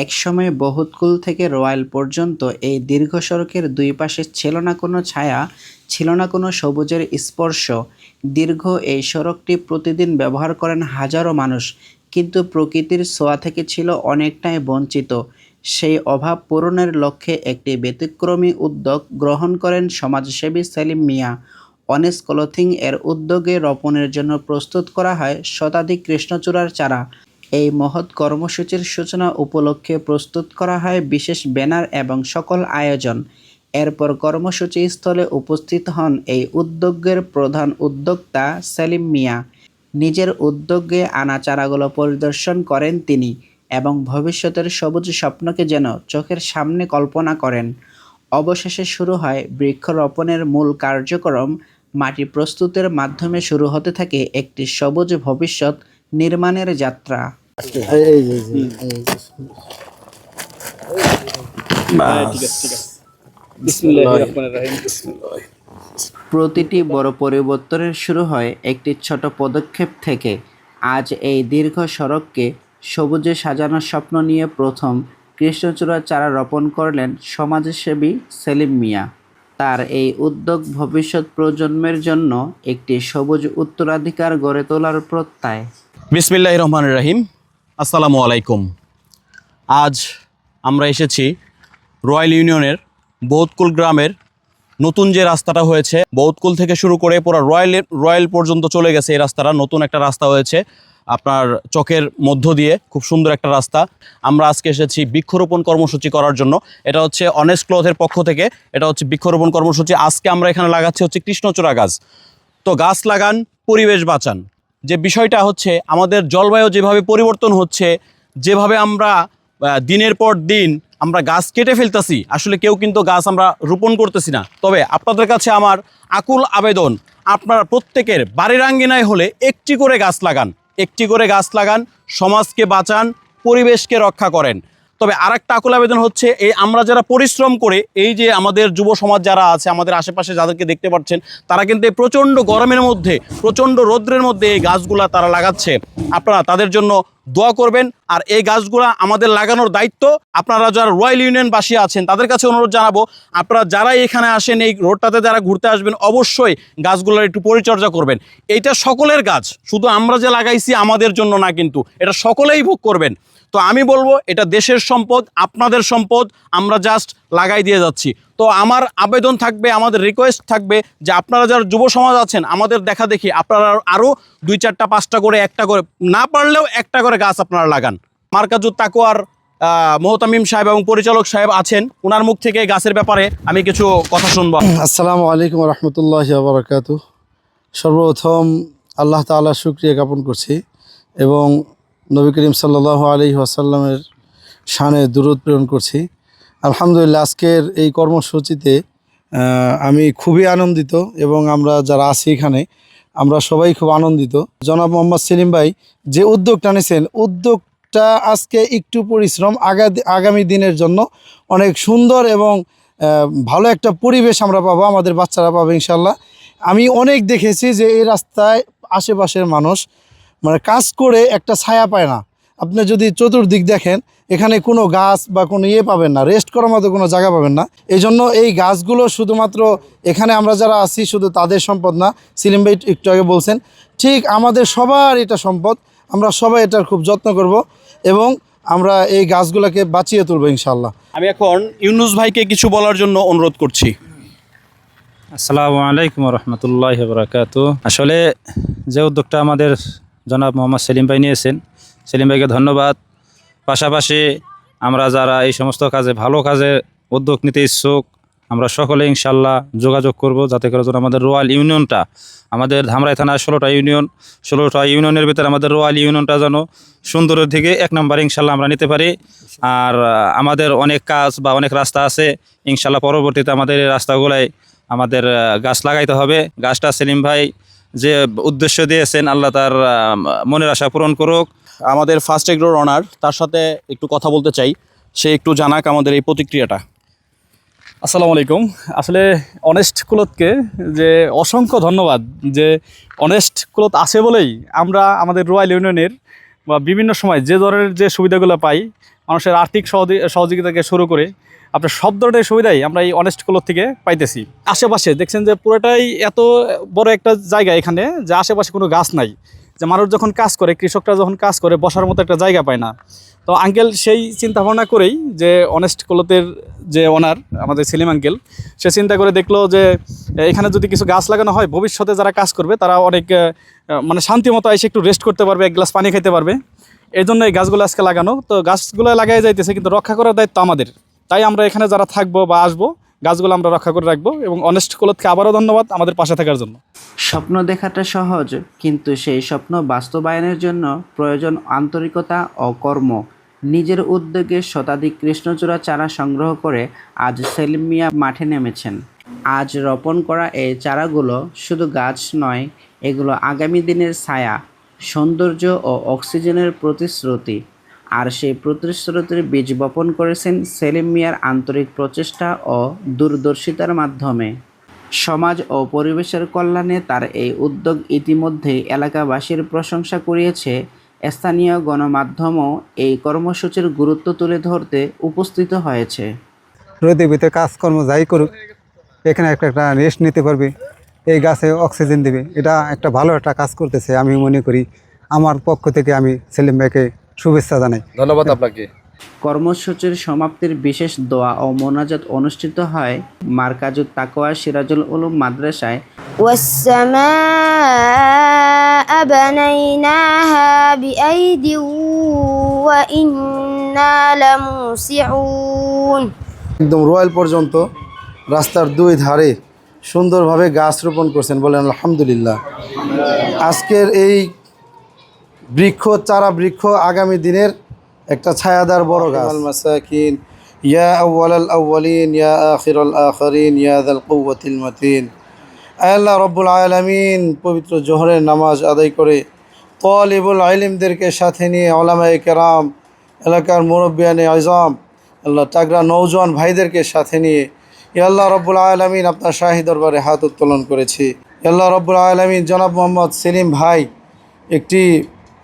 একসময় বহুতকুল থেকে রয়্যাল পর্যন্ত এই দীর্ঘ সড়কের দুই পাশে ছিল না কোনো ছায়া, ছিল না কোনো সবুজের স্পর্শ। দীর্ঘ এই সড়কটি প্রতিদিন ব্যবহার করেন হাজারো মানুষ, কিন্তু প্রকৃতির ছোঁয়া থেকে ছিল অনেকটাই বঞ্চিত। সেই অভাব পূরণের লক্ষ্যে একটি ব্যতিক্রমী উদ্যোগ গ্রহণ করেন সমাজসেবী সেলিম মিয়া। অনেস্ট ক্লথিং এর উদ্যোগে রোপণের জন্য প্রস্তুত করা হয় শতাধিক কৃষ্ণচূড়ার চারা। এই মহৎ কর্মসূচির সূচনা উপলক্ষে প্রস্তুত করা হয় বিশেষ ব্যানার এবং সকল আয়োজন। এরপর কর্মসূচি স্থলে উপস্থিত হন এই উদ্যোগের প্রধান উদ্যোক্তা সেলিম মিয়া। নিজের উদ্যোগে আনা চারাগুলো পরিদর্শন করেন তিনি এবং ভবিষ্যতের সবুজ স্বপ্নকে যেন চোখের সামনে কল্পনা করেন। অবশেষে শুরু হয় বৃক্ষরোপণের মূল কার্যক্রম। মাটি প্রস্তুতের মাধ্যমে শুরু হতে থাকে একটি সবুজ ভবিষ্যৎ নির্মাণের যাত্রা। প্রতিটি বড় পরিবর্তনের শুরু হয় একটি ছোট পদক্ষেপ থেকে। আজ এই দীর্ঘ সড়ককে সবুজে সাজানোর স্বপ্ন নিয়ে প্রথম কৃষ্ণচূড়ার চারা রোপণ করলেন সমাজসেবী সেলিম মিয়া। তার এই উদ্যোগ ভবিষ্যৎ প্রজন্মের জন্য একটি সবুজ উত্তরাধিকার গড়ে তোলার প্রত্যয়। বিসমিল্লাহির রহমানির রহিম। আসসালামু আলাইকুম। আজ আমরা এসেছি রয়্যাল ইউনিয়নের বহুতকুল গ্রামের নতুন যে রাস্তাটা হয়েছে, বহুতকুল থেকে শুরু করে পুরো রয়্যাল পর্যন্ত চলে গেছে। এই রাস্তাটা নতুন একটা রাস্তা হয়েছে আপনার চকের মধ্য দিয়ে, খুব সুন্দর একটা রাস্তা। আমরা আজকে এসেছি বৃক্ষরোপণ কর্মসূচি করার জন্য। এটা হচ্ছে অনেস্ট ক্লথের পক্ষ থেকে, এটা হচ্ছে বৃক্ষরোপণ কর্মসূচি। আজকে আমরা এখানে লাগাচ্ছি হচ্ছে কৃষ্ণচূড়া গাছ। তো গাছ লাগান, পরিবেশ বাঁচান। যে বিষয়টা হচ্ছে, আমাদের জলবায়ু যেভাবে পরিবর্তন হচ্ছে, যেভাবে আমরা দিনের পর দিন আমরা গাছ কেটে ফেলতেছি, আসলে কেউ কিন্তু গাছ আমরা রোপণ করতেছি না। তবে আপনাদের কাছে আমার আকুল আবেদন, আপনারা প্রত্যেকের বাড়ির আঙ্গিনায় হলে একটি করে গাছ লাগান, একটি করে গাছ লাগান, সমাজকে বাঁচান, পরিবেশকে রক্ষা করেন। তবে আরেকটা আকুল আবেদন হচ্ছে, এই আমরা যারা পরিশ্রম করে, এই যে আমাদের যুব সমাজ যারা আছে, আমাদের আশেপাশে যাদেরকে দেখতে পাচ্ছেন, তারা কিন্তু এই প্রচণ্ড গরমের মধ্যে, প্রচণ্ড রৌদ্রের মধ্যে এই গাছগুলা তারা লাগাচ্ছে। আপনারা তাদের জন্য দোয়া করবেন। আর এই গাছগুলা আমাদের লাগানোর দায়িত্ব। আপনারা যারা রয়্যাল ইউনিয়নবাসী আছেন, তাদের কাছে অনুরোধ জানাবো, আপনারা যারা এখানে আসেন, এই রোডটাতে যারা ঘুরতে আসবেন, অবশ্যই গাছগুলোর একটু পরিচর্যা করবেন। এইটা সকলের গাছ, শুধু আমরা যে লাগাইছি আমাদের জন্য না, কিন্তু এটা সকলেই ভোগ করবেন। তো আমি বলবো, এটা দেশের সম্পদ, আপনাদের সম্পদ, আমরা জাস্ট লাগাই দিয়ে যাচ্ছি। তো আমার আবেদন থাকবে, আমাদের রিকোয়েস্ট থাকবে যে আপনারা যারা যুব সমাজ আছেন, আমাদের দেখা দেখি আপনারা আরও 2-4টা 5টা করে, একটা করে, না পারলেও একটা করে গাছ আপনারা লাগান। মার্কাজুত তাকওয়ার মোহতামিম সাহেব এবং পরিচালক সাহেব আছেন, ওনার মুখ থেকে গাছের ব্যাপারে আমি কিছু কথা শুনবো। আসসালামু আলাইকুম রহমতুল্লাহি ওয়া বারাকাতুহু। সর্বপ্রথম আল্লাহ তাআলার শুকরিয়া জ্ঞাপন করছি এবং নবী করিম সাল্লাল্লাহু আলাইহি ওয়াসাল্লামের শানে দুরূদ প্রেরণ করছি। আলহামদুলিল্লাহ, আজকের এই কর্মসূচিতে আমি খুবই আনন্দিত এবং আমরা যারা আছি এখানে, আমরা সবাই খুব আনন্দিত। জনাব মোহাম্মদ সেলিম ভাই যে উদ্যোগটা নিয়েছেন, উদ্যোগটা আজকে একটু পরিশ্রম, আগামী দিনের জন্য অনেক সুন্দর এবং ভালো একটা পরিবেশ আমরা পাবো, আমাদের বাচ্চারা পাবে ইনশাল্লাহ। আমি অনেক দেখেছি যে এই রাস্তায় আশেপাশের মানুষ মানে কাজ করে একটা ছায়া পায় না। আপনি যদি চতুর্দিক দেখেন, এখানে কোনো গাছ বা কোনো পাবেন না, রেস্ট করার মতো কোনো জায়গা পাবেন না। এই জন্য এই গাছগুলো শুধুমাত্র এখানে আমরা যারা আছি শুধু তাদের সম্পদ না, সেলিম ভাই একটু আগে বলছেন, ঠিক আমাদের সবার এটা সম্পদ। আমরা সবাই এটার খুব যত্ন করব এবং আমরা এই গাছগুলোকে বাঁচিয়ে তুলবো ইনশাল্লাহ। আমি এখন ইউনুস ভাইকে কিছু বলার জন্য অনুরোধ করছি। আসসালামু আলাইকুম রহমতুল্লাহি ওয়া বারাকাতুহু। আসলে যে উদ্যোগটা আমাদের জনাব মোহাম্মদ সেলিম ভাই নিয়েছেন, সেলিম ভাইকে ধন্যবাদ। পাশাপাশি আমরা যারা এই সমস্ত কাজে, ভালো কাজে উদ্যোগ নিতে ইচ্ছুক, আমরা সকলে ইনশাল্লাহ যোগাযোগ করব, যাতে করে যেন আমাদের রয়্যাল ইউনিয়নটা, আমাদের ধামরাই থানার 16টা ইউনিয়নের ভিতরে আমাদের রয়্যাল ইউনিয়নটা যেন সুন্দরের দিকে 1 নম্বরে ইনশাল্লাহ আমরা নিতে পারি। আর আমাদের অনেক কাজ বা অনেক রাস্তা আছে, ইনশাল্লাহ পরবর্তীতে আমাদের এই রাস্তাগুলাই আমাদের গাছ লাগাইতে হবে। গাছটা সেলিম ভাই যে উদ্দেশ্য দিয়েছেন, আল্লাহ তার মনের আশা পূরণ করুক। আমাদের ফার্স্ট এগ্রোর অনার, তার সাথে একটু কথা বলতে চাই, সে একটু জানাক আমাদের এই প্রতিক্রিয়াটা। আসসালামু আলাইকুম। আসলে অনেস্ট ক্লথকে যে অসংখ্য ধন্যবাদ, যে অনেস্ট ক্লথ আছে বলেই আমরা আমাদের রয়্যাল ইউনিয়নের বা বিভিন্ন সময় যে ধরনের যে সুবিধাগুলো পাই, মানুষের আর্থিক সহযোগিতা থেকে শুরু করে আপনার সব ধরনের সুবিধাই আমরা এই অনেস্ট ক্লথ থেকে পাইতেছি। আশেপাশে দেখছেন যে পুরোটাই এত বড় একটা জায়গা এখানে, যে আশেপাশে কোনো গাছ নাই, যে মানুষ যখন কাজ করে, কৃষকরা যখন কাজ করে বসার মতো একটা জায়গা পায় না। তো আঙ্কেল সেই চিন্তা ভাবনা করেই, যে অনেস্ট ক্লথের যে ওনার আমাদের সেলিম আঙ্কেল, সে চিন্তা করে দেখলো যে এখানে যদি কিছু গাছ লাগানো হয়, ভবিষ্যতে যারা কাজ করবে তারা অনেক মানে শান্তি মতো এসে একটু রেস্ট করতে পারবে, এক গ্লাস পানি খেতে পারবে। এই জন্য এই গাছগুলো আজকে লাগানো। তো গাছগুলো লাগাই যাইতেছে, কিন্তু রক্ষা করার দায়িত্ব আমাদের। তাই আমরা এখানে যারা থাকবো বা আসবো, গাছগুলো আমরা রক্ষা করে রাখবো। এবং অনেস্ট ক্লথকে আবারও ধন্যবাদ আমাদের পাশে থাকার জন্য। স্বপ্ন দেখাটা সহজ, কিন্তু সেই স্বপ্ন বাস্তবায়নের জন্য প্রয়োজন আন্তরিকতা ও কর্ম। নিজের উদ্যোগে শতাধিক কৃষ্ণচূড়া চারা সংগ্রহ করে আজ সেলিম মিয়া মাঠে নেমেছেন। আজ রোপণ করা এই চারাগুলো শুধু গাছ নয়, এগুলো আগামী দিনের ছায়া, সৌন্দর্য ও অক্সিজেনের প্রতিশ্রুতি। আর সেই প্রতিশ্রুতির বীজ বপন করেছেন সেলিম মিয়ার আন্তরিক প্রচেষ্টা ও দূরদর্শিতার মাধ্যমে। সমাজ ও পরিবেশের কল্যাণে তার এই উদ্যোগ ইতিমধ্যেই এলাকাবাসীর প্রশংসা কুড়িয়েছে। স্থানীয় গণমাধ্যমও এই কর্মসূচির গুরুত্ব তুলে ধরতে উপস্থিত হয়েছে। রোদের ভিতরে কাজকর্ম যাই করুক, এখানে একটা রেস্ট নিতে পারবে, এই গাছে অক্সিজেন দেবে। এটা একটা ভালো একটা কাজ করতেছে আমি মনে করি। আমার পক্ষ থেকে আমি সেলিম ভাইকে শুভেচ্ছা জানাই। ধন্যবাদ আপনাকে। কর্মসূচির সমাপ্তির বিশেষ দোয়া ও মোনাজাত অনুষ্ঠিত হয় মারকাজুত তাকওয়া সিরাজুল উলুম মাদ্রাসায়। والسماء بنيناها بأيد وإنا لموسعون। একদম রয়্যাল পর্যন্ত রাস্তার দুই ধারে সুন্দরভাবে গাছ রোপণ করছেন, বলেন আলহামদুলিল্লাহ। আজকের এই চারা বৃক্ষ আগামী দিনের একটা ছায়াদার বড় গাছ। মাসাকিন ইয়া আউয়ালাল আউয়ালিন ইয়া আখিরাল আখিরিন ইয়া যাল কুওয়াতিল মাতিন। আল্লাহ রব্বুল আলামিন পবিত্র জোহরের নামাজ আদায় করে তালিবুল ইলমদেরকে সাথে নিয়ে উলামায়ে কেরাম, এলাকার মুরব্বিয়ানে আযম, আল্লাহ তাগরা নওজোয়ান ভাইদেরকে সাথে নিয়ে আল্লাহ রব্বুল আলামিন আপনার শাহী দরবারে হাত উত্তোলন করেছি। আল্লাহ রব্বুল আলামিন জনাব মোহাম্মদ সেলিম ভাই একটি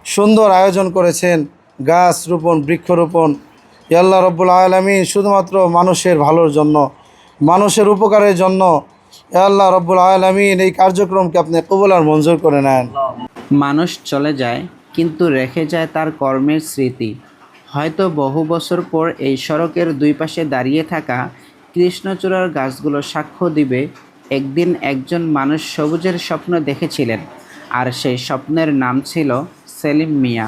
সুন্দর আয়োজন করেছেন, গাছ রোপণ, বৃক্ষরোপণ। আল্লাহ রব্বুল আলামিন শুধুমাত্র মানুষের ভালোর জন্য, মানুষের উপকারের জন্য আল্লাহ রব্বুল আলামিন এই কার্যক্রমকে আপনি কবুল আর মঞ্জুর করে নেন। মানুষ চলে যায়, কিন্তু রেখে যায় তার কর্মের স্মৃতি। হয়তো বহু বছর পর এই সড়কের দুই পাশে দাঁড়িয়ে থাকা কৃষ্ণচূড়ার গাছগুলো সাক্ষ্য দিবে, একদিন একজন মানুষ সবুজের স্বপ্ন দেখেছিলেন, আর সেই স্বপ্নের নাম ছিল সেলিম মিয়া।